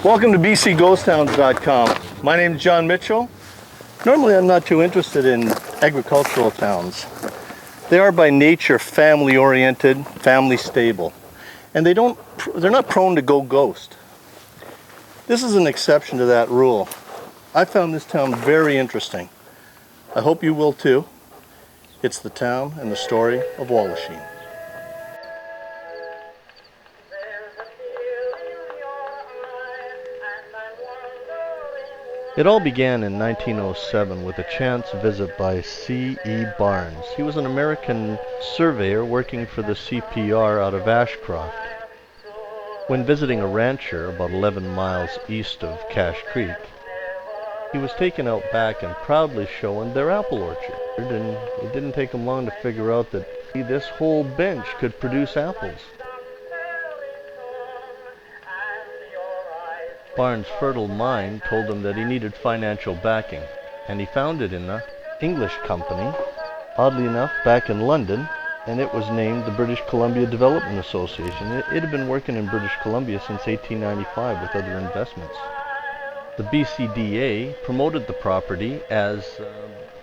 Welcome to bcghosttowns.com. My name is John Mitchell. Normally I'm not too interested in agricultural towns. They are by nature family oriented, family stable, and they're not prone to go ghost. This is an exception to that rule. I found this town very interesting. I hope you will too. It's the town and the story of Walhachin. It all began in 1907 with a chance visit by C.E. Barnes. He was an American surveyor working for the CPR out of Ashcroft. When visiting a rancher about 11 miles east of Cache Creek, he was taken out back and proudly showing their apple orchard. And it didn't take him long to figure out that this whole bench could produce apples. Barnes' fertile mind told him that he needed financial backing, and he founded an English company, oddly enough back in London, and it was named the British Columbia Development Association. It had been working in British Columbia since 1895 with other investments. The BCDA promoted the property as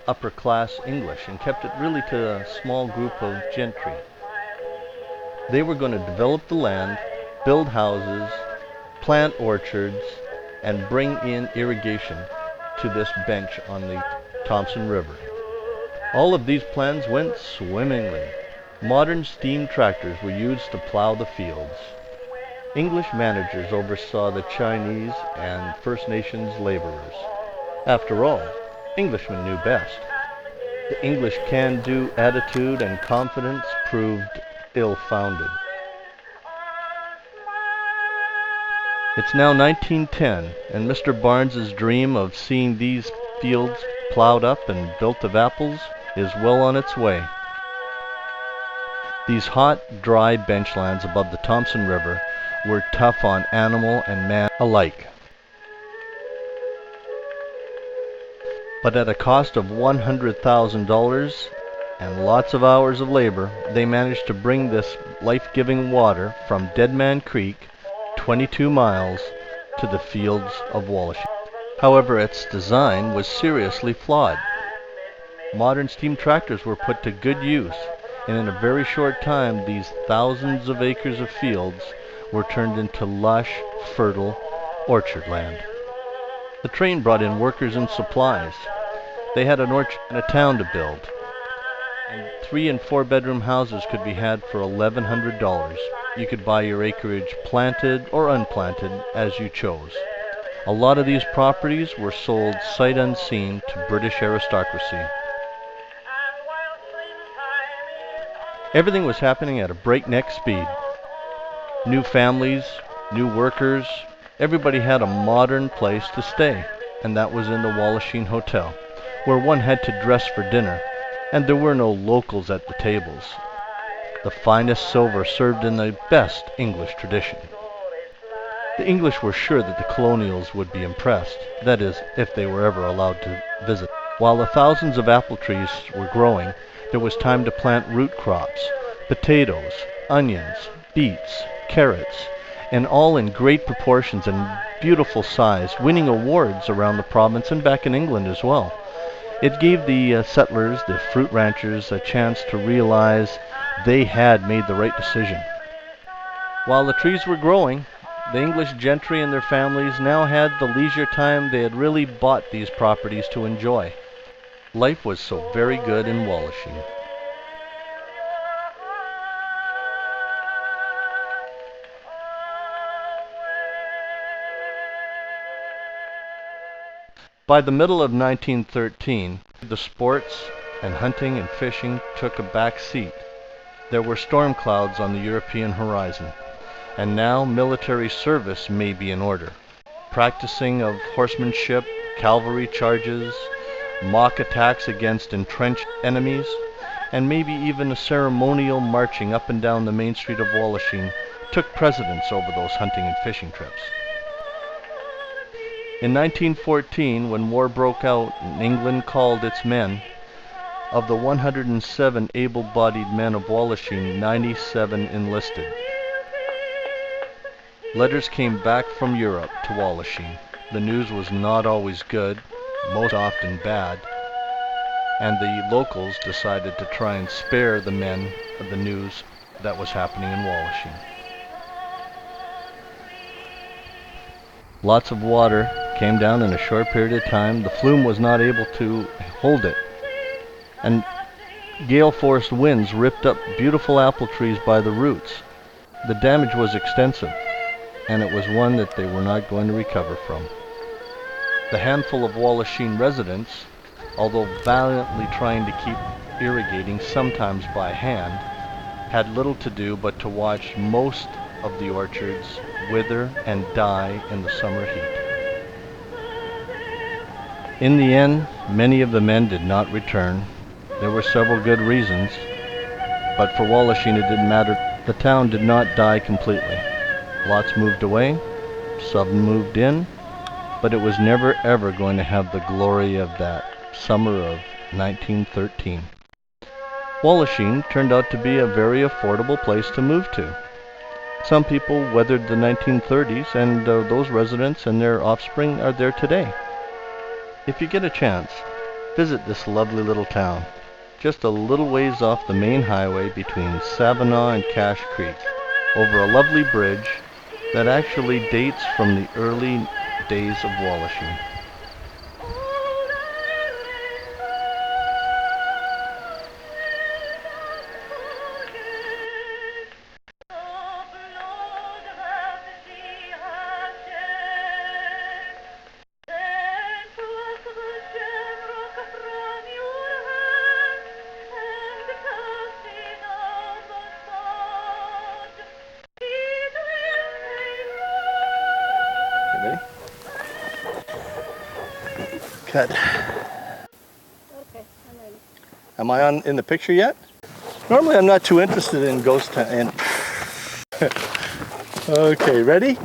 upper class English and kept it really to a small group of gentry. They were going to develop the land, build houses, plant orchards, and bring in irrigation to this bench on the Thompson River. All of these plans went swimmingly. Modern steam tractors were used to plow the fields. English managers oversaw the Chinese and First Nations laborers. After all, Englishmen knew best. The English can-do attitude and confidence proved ill-founded. It's now 1910, and Mr. Barnes's dream of seeing these fields plowed up and built of apples is well on its way. These hot, dry benchlands above the Thompson River were tough on animal and man alike. But at a cost of $100,000 and lots of hours of labor, they managed to bring this life-giving water from Dead Man Creek 22 miles to the fields of Walhachin. However, its design was seriously flawed. Modern steam tractors were put to good use, and in a very short time these thousands of acres of fields were turned into lush, fertile orchard land. The train brought in workers and supplies. They had an orchard and a town to build, and 3 and 4 bedroom houses could be had for $1,100. You could buy your acreage planted or unplanted as you chose. A lot of these properties were sold sight unseen to British aristocracy. Everything was happening at a breakneck speed. New families, new workers, everybody had a modern place to stay, and that was in the Walhachin Hotel, where one had to dress for dinner, and there were no locals at the tables. The finest silver served in the best English tradition. The English were sure that the colonials would be impressed, that is, if they were ever allowed to visit. While the thousands of apple trees were growing, there was time to plant root crops, potatoes, onions, beets, carrots, and all in great proportions and beautiful size, winning awards around the province and back in England as well. It gave the settlers, the fruit ranchers, a chance to realize they had made the right decision. While the trees were growing, the English gentry and their families now had the leisure time they had really bought these properties to enjoy. Life was so very good in Walhachin. By the middle of 1913, the sports and hunting and fishing took a back seat. There were storm clouds on the European horizon, and now military service may be in order. Practicing of horsemanship, cavalry charges, mock attacks against entrenched enemies, and maybe even a ceremonial marching up and down the main street of Walhachin took precedence over those hunting and fishing trips. In 1914, when war broke out and England called its men, of the 107 able-bodied men of Walhachin, 97 enlisted. Letters came back from Europe to Walhachin. The news was not always good, most often bad, and the locals decided to try and spare the men of the news that was happening in Walhachin. Lots of water came down in a short period of time. The flume was not able to hold it, and gale-force winds ripped up beautiful apple trees by the roots. The damage was extensive, and it was one that they were not going to recover from. The handful of Walhachin residents, although valiantly trying to keep irrigating, sometimes by hand, had little to do but to watch most of the orchards wither and die in the summer heat. In the end, many of the men did not return. There were several good reasons, but for Walhachin it didn't matter. The town did not die completely. Lots moved away, some moved in, but it was never ever going to have the glory of that summer of 1913. Walhachin turned out to be a very affordable place to move to. Some people weathered the 1930s, and those residents and their offspring are there today. If you get a chance, visit this lovely little town, just a little ways off the main highway between Savinaw and Cache Creek, over a lovely bridge that actually dates from the early days of Walhachin. Ready? Cut. Okay, I'm ready. Am I in the picture yet? Normally I'm not too interested in ghost town. Okay, ready?